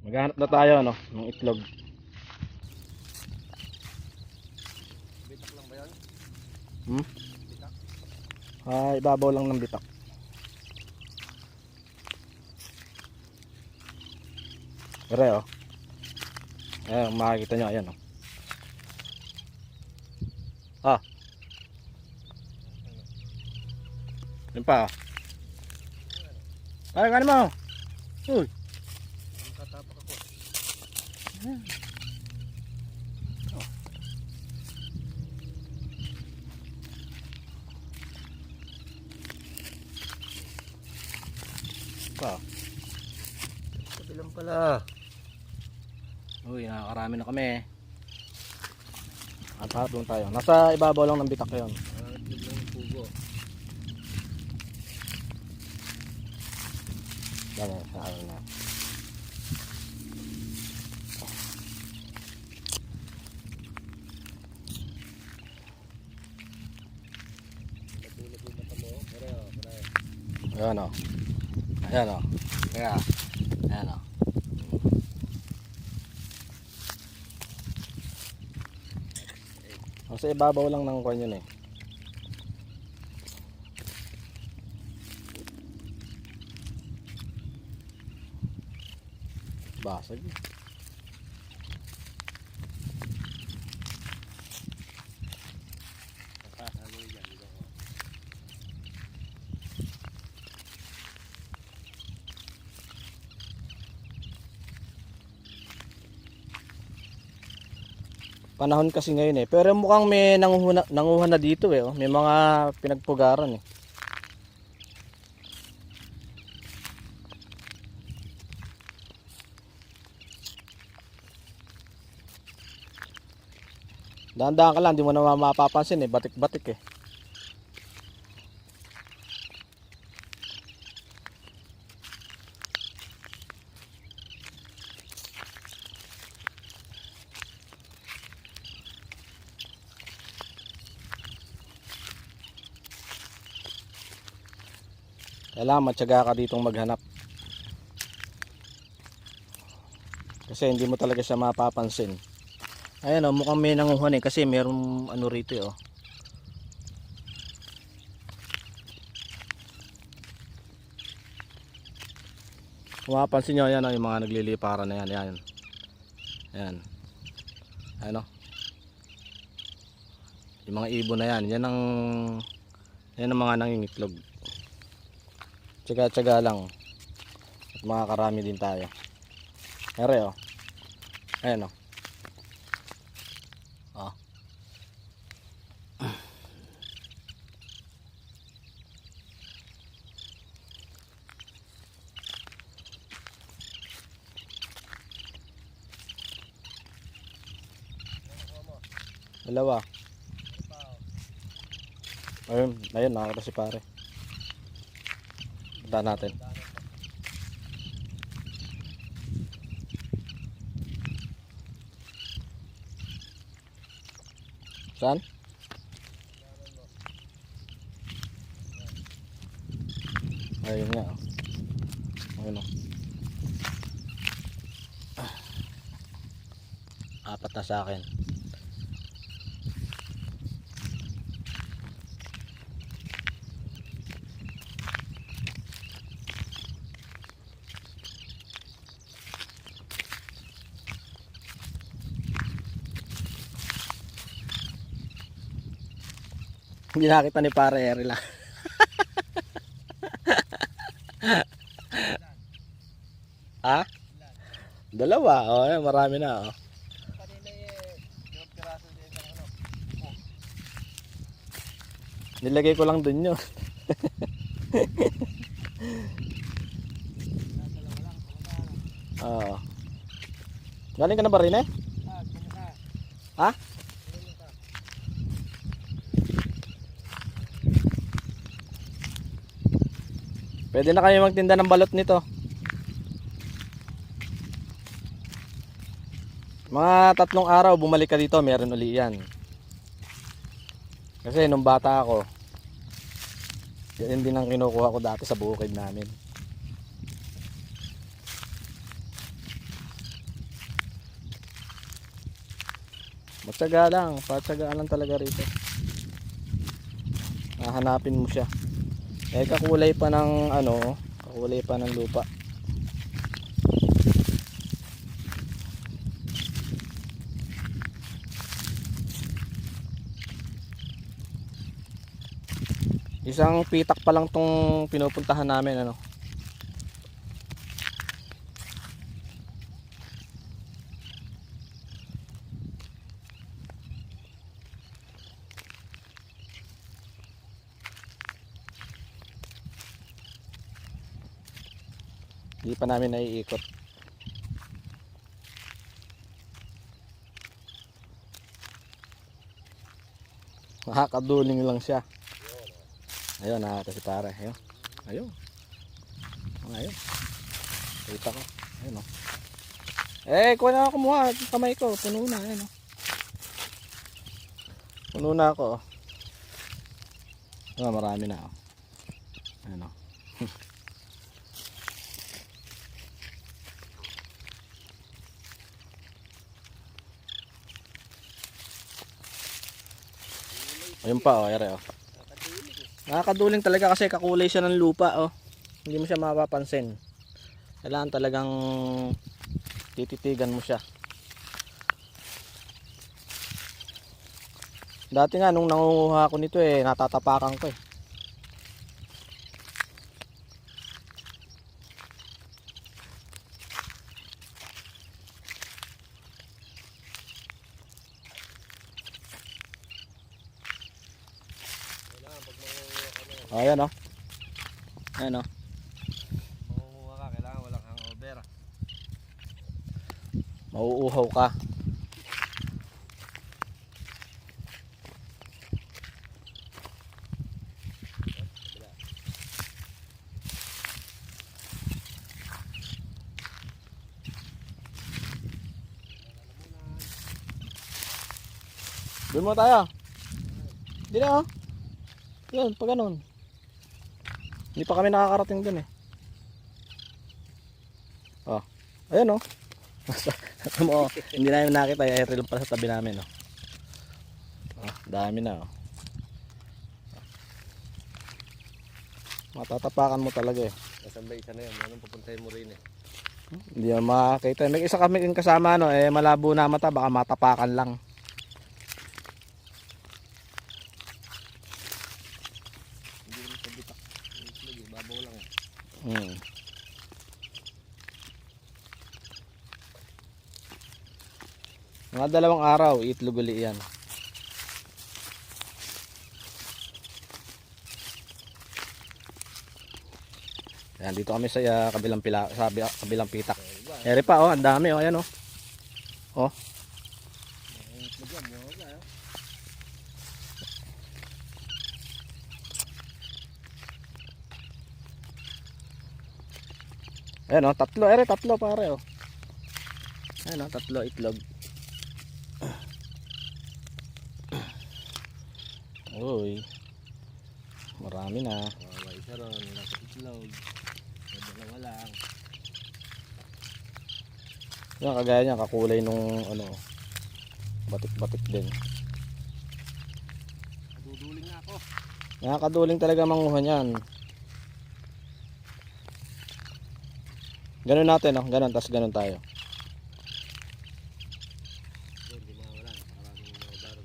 Maghanap na tayo no ng itlog. Bitak lang ba yan? Hmm? Bitak? Ibabaw lang ng bitak. Pero oh. Ayan, makikita nyo, ayan oh. Ah. Yun pa oh. Ay, kanin mo. Uy. Katapak ako. Pa. Sabi lang pala. Uy, nakakarami na kami. At doon tayo. Nasa ibabaw lang ng bitak yun. Itlog lang yung pugo. Yan, sa ano na. Natulog yung mata mo. Pareho, pareho. Ayan o. Ayan o. Kaya. Ayan o. Sa ibabaw lang ng kwan yun eh. Basag. Haloy yan. Dito ko. Panahon kasi ngayon eh. Pero mukhang may nanguha na dito eh. Oh. May mga pinagpugaran eh. Dahan-dahan ka lang, di mo na mapapansin eh. Batik-batik eh. Kailangan matyaga ka ditong maghanap. Kasi hindi mo talaga siya mapapansin. Ayan o, mukhang may nanguhan eh. Kasi mayroong ano rito eh oh. Kung mapapansin nyo, ayan o, yung mga nagliliparan na yan. Ayan. Ayan. Ayan o. Yung mga ibon na yan. Yan ang mga nangingitlog. Tsaga-tsaga lang. At makakarami din tayo. Ere o. Ayan o. Oh. Dalawa. Ayun, nakakita si pare. Punta natin. Saan? Ayun nga. Ayun o. Apat na sa akin. Hindi nakita ni pare Eri lang. Ha? Dalawa. Oh, marami na oh. Kanina yung piraso din ng ano. Nilagay ko lang dun yun. Oo. Galing ka na ba rin eh? Ha? Pwede na kami magtinda ng balot nito. Mga 3 araw bumalik ka dito, meron uli yan. Kasi nung bata ako, yan din ang kinukuha ko dati sa bukid namin. Matyaga lang, patyagaan lang talaga rito. Hahanapin mo siya. Eh kakulay pa ng ano, kakulay pa ng lupa. Isang pitak pa lang tong pinupuntahan namin ano. Hindi pa namin naiikot. Nakakaduling lang siya. Ayun, nakakita si pare. Ayun. Ayun. Ayun. Kita ko. Ayun o. Eh, kuha na ako kumuha. Kamay ko. Puno na. Ayun o. Puno na ako. Oh, marami na o. Ayun o. Ayun pa o. Ere o. Nakakaduling talaga kasi kakulay siya ng lupa oh. Hindi mo siya mapapansin. Kailangan talagang tititigan mo siya. Dati nga nung nangunguha ako nito eh, natatapakan ko eh. Oh, ayan oh. Ayan oh. Mangunguha ka, kailangan walang hangover. Mauuhaw ka. Doon mo tayo. Hindi na oh. Yun, pa ganun. Hindi pa kami nakakarating dun eh. Oh. Ayan oh. Mo, hindi namin nakita yung aerial pa sa tabi namin oh. Oh, dami na oh. Matatapakan mo talaga eh. Nasaan ba isa na yun? Anong pupuntahin mo rin eh? Hindi mo makakita. May isa kami kasama no, eh malabo na mata, baka matapakan lang. Hindi rin sa bitak. Babaw lang eh. Mga 2 araw, itlog uli yan. Yan, dito kami sa kabilang kabilang pitak. Eri pa oh, ang dami oh, ayan oh. Oh. Ayan oh, tatlo, eri tatlo pare oh. Ayan oh, 3 itlog. Uy. Marami na. Isa ron, nasa itlog. Dalawa lang. Yan kagaya niya, kakulay nung ano, batik-batik din. Duduling na ako. Nakakaduling talaga manguha niyan. Ganun natin oh, ganun, tas ganun tayo. Hindi mawala. Maraming mga baro.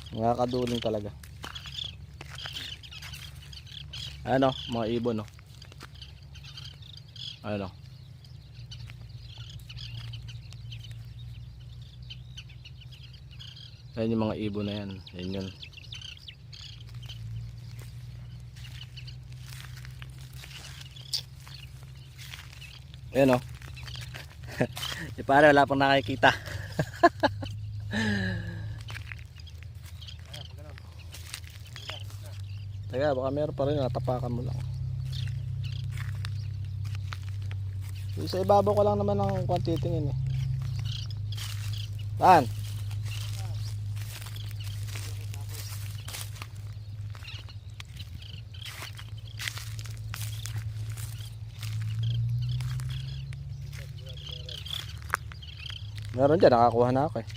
Nakakaduling talaga. Ano, mga ibon oh. Ano. Ayan yung mga ibon na yan. Ayan yun. Ayan oh. Di pare, wala pang nakikita. Teka, baka meron pa rin, natapakan mo lang. Sa ibabaw ko lang naman ang titingin eh. Saan? Meron dyan, nakakuha na ako eh.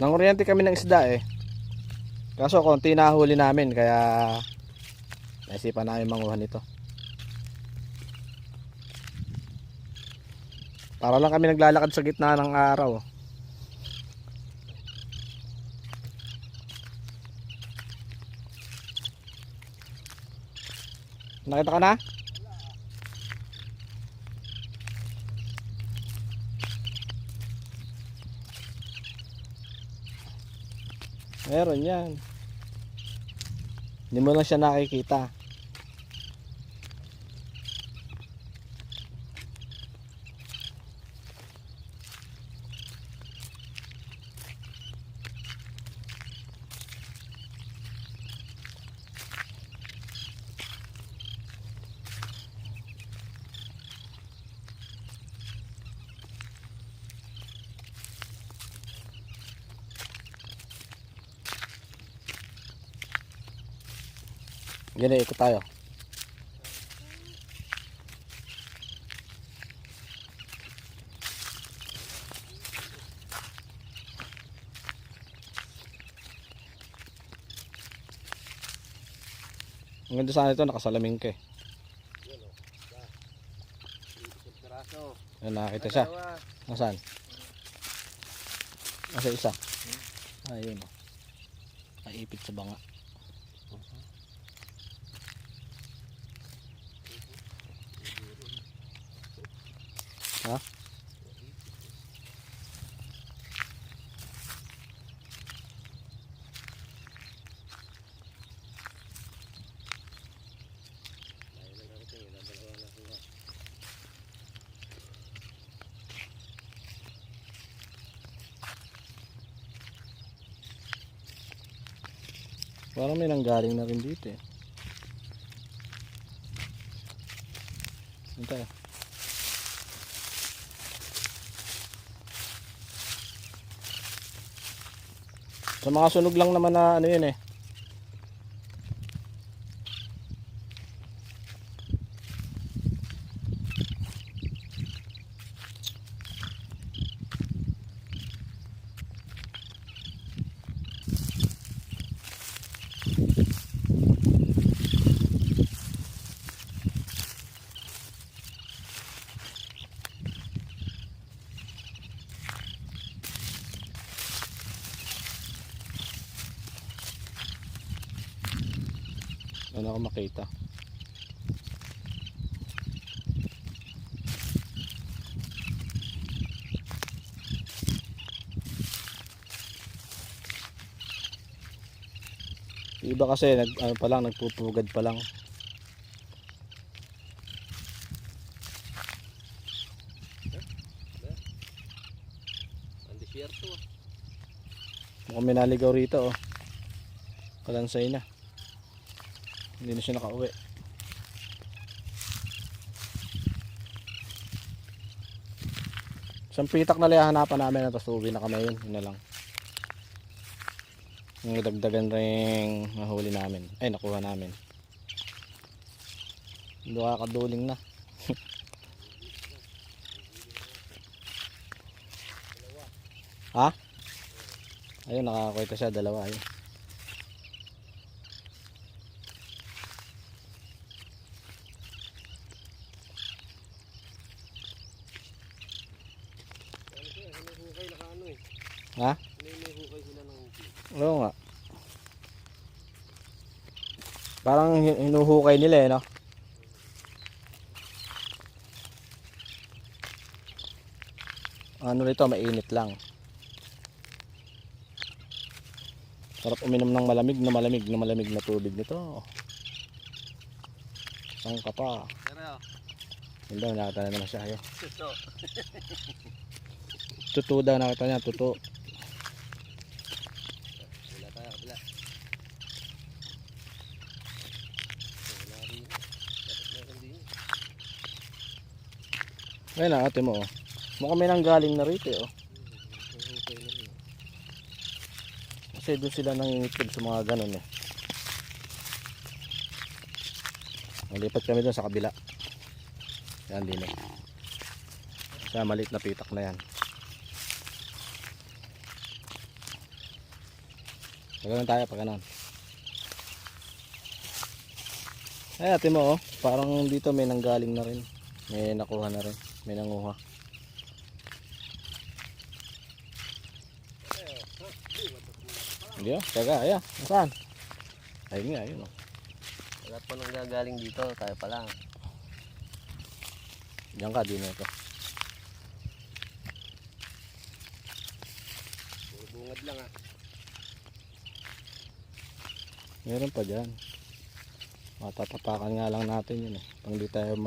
Nanguryente kami ng isda eh. Kaso konti na huli namin kaya naisipan namin manguha nito. Para lang kami naglalakad sa gitna ng araw. Nakita ka na? Meron yan. Hindi mo lang siya nakikita. Gini, ikot tayo. Ang ganda sana ito, nakasalamin ka eh. Yan o. Isang piraso. Ayun, nakakita siya. Dalawa. Nasaan? Nasa isa. Ayun o. Naipit sa banga. Ha? Parang may nanggaling na rin dito eh. Ito eh. Sa mga sunog lang naman na ano yun eh. Ano ako makita. Iba kasi ano pa lang, nagpupugad pa lang. Ang disyerto ah. Mukhang may naligaw rito oh. Kalansay na. Hindi na siya nakauwi. Isang pitak na lang hanapan namin, tapos uwi na kami yun. Yun na lang. Yung dagdagan ring nahuli namin. Ay, nakuha namin. Nakakaduling na. Ha? Ayun, nakakuha siya, dalawa. Ayun. Hukay na kaano eh. Ha? May hukay sila ng hukay. Oo nga. Parang hinuhukay nila eh, no? Ano rito, mainit lang. Sarap uminom ng malamig na tubig nito. Saan ka pa? Pero, Yun daw, nakita na naman siya. Ayun. ito. Tuto daw, nakita niya, tuto. Ayun na, ate mo oh. Mukhang may nanggaling na rito oh. Okay na yun. Kasi doon sila nangingitlog sa mga ganun eh. Malipat kami doon sa kabila. Yan din eh. Kaya maliit na pitak na yan. Pagkanan tayo, pagkanan. Ay ate mo oh. Parang dito may nanggaling na rin. May nakuha na rin. May nanguha. Hindi oh. Teka, ayan. Nasaan? Ayun nga, ayun oh. Wala pa nang gagaling dito, tayo pa lang. Diyan ka, di na ito. Puro bungad lang ah. Meron pa dyan. Matatapakan nga lang natin yun eh. Pang di tayo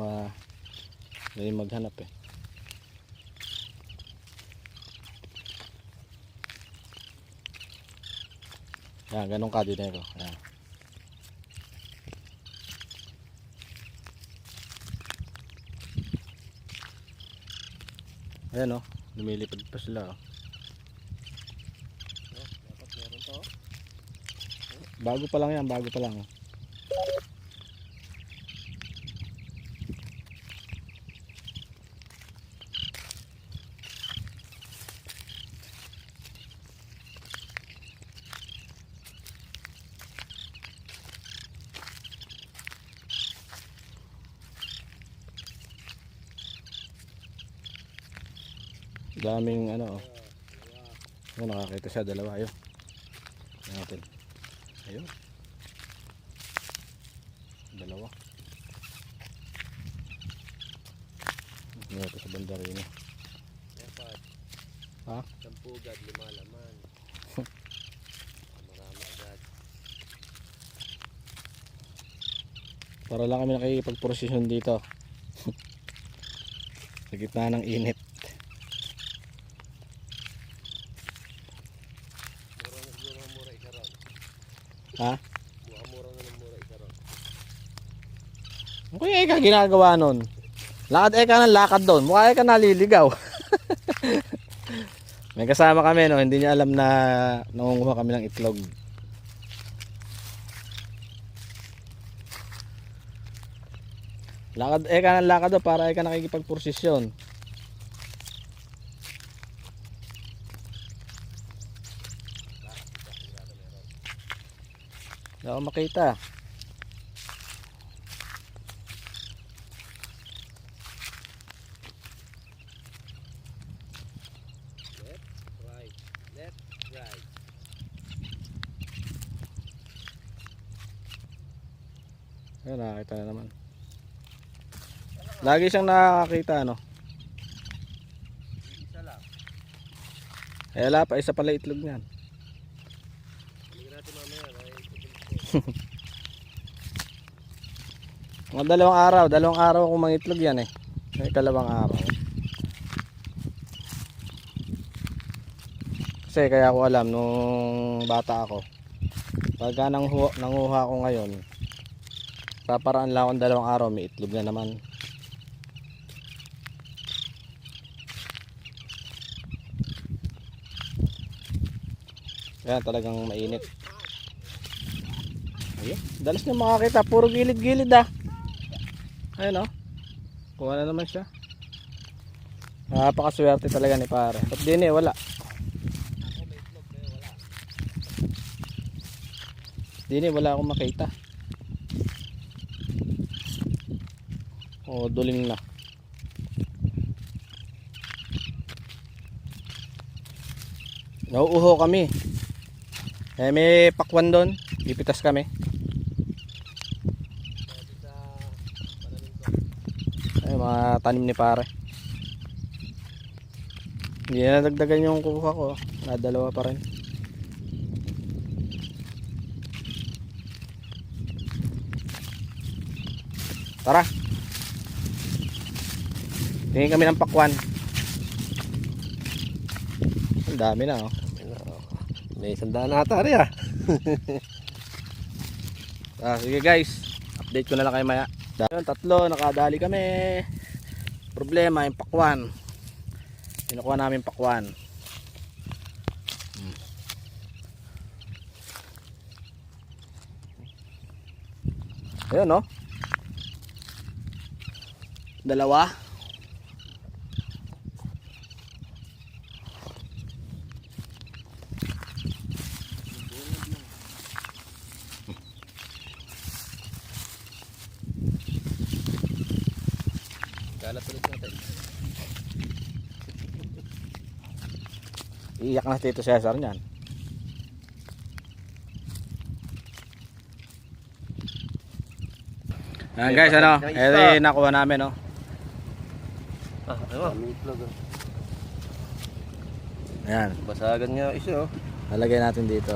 maghanap eh. Yan, ganun ka din ito. Yan. Ayan o, lumilipad pa sila o. Dapat meron to. Bago pa lang yan, bago pa lang. Daming ano oh. Ayun, nakakita siya, dalawa. Ayun. Ayun natin. Ayun. Dalawa. Ito sa banda rin eh. Dapat. Ha? 10 agad, 5 laman. Marami agad. Para lang kami nakikipag-prosesyon dito. Sa gitna ng init. Mura isa ron. Ha? Mura na ng mura isa ron. Ano kaya eka ginagawa nun? Lakad eka ng lakad doon. Mukha eka naliligaw. May kasama kami no. Hindi niya alam na nangunguha kami ng itlog. Lakad eka ng lakad doon para eka nakikipagprosesyon. Hindi ako makita. Right. Left, right. Ayun, nakakita na naman. Lagi siyang nakakita no. Isa lang. Eh wala pa, isa pala itlog niyan. Hindi natin mamaya. Mga dalawang araw kung mangitlog yan eh. May kalawang araw. Kasi kaya ko alam nung bata ako. Pagka nanguha ako ngayon, paparaan lang akong 2 araw, may itlog na naman. Kaya talagang mainit. Ayun, dalas niya makakita, puro gilid-gilid ah. Ayun oh. Kuha na naman siya. Napakaswerte talaga ni pare. Ba't din eh, wala. Ako may itlog kayo, wala. Din eh, wala akong makita. Oh, duling na. Nauuho kami. Eh, may pakwan doon. Ipitas kami. Pwede sa pananim ko. Ay, mga tanim ni pare. Hindi na dagdagan yung kukuha ko. Nadalawa pa rin. Tara. Tingin kami ng pakwan. Ang dami na oh. May 100 na ata rin ah. Sige guys, update ko na lang kayo maya. Dahil 3, nakadali kami. Problema yung pakwan. Kinukuha namin pakwan. Ayun, no? Dalawa. Kalat ulit natin. Iiyak na si Tito Cesar niyan. Ayan guys, ano? Ito yung nakuha namin, no? Ano? Itlog. Ayan. Basagan nga isa oh. Lalagay natin dito.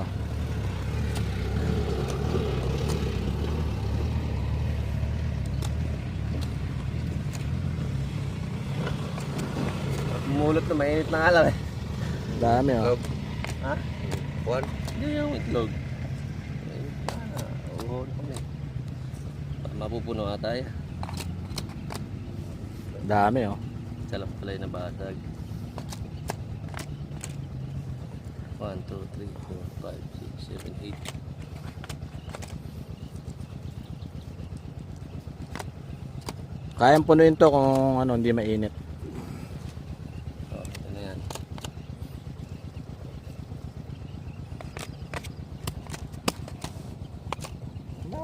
Mulot na mainit na nga lang eh. Dami, oh. Ha? Kuwan? Hindi yung itlog. Oo, kami. Mapupuno nga tayo. Dami, oh. Isa lang pala yung nabasag. 1, 2, 3, 4, 5, 6, 7, 8. Kayang punuin to kung ano, hindi mainit. Oh, ito na yan.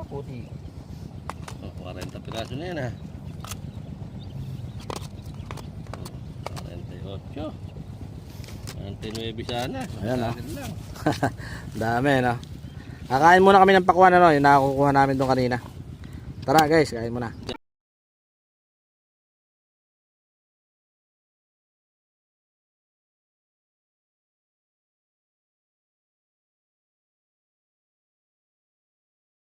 Puti. Oh, 40 piraso na yan ha. 48. 49 sana. Ayan, ah. Akin lang. Dami, no? Kakain muna kami ng pakwan, ano? Yung nakakuha namin doon kanina. Tara guys, kain muna.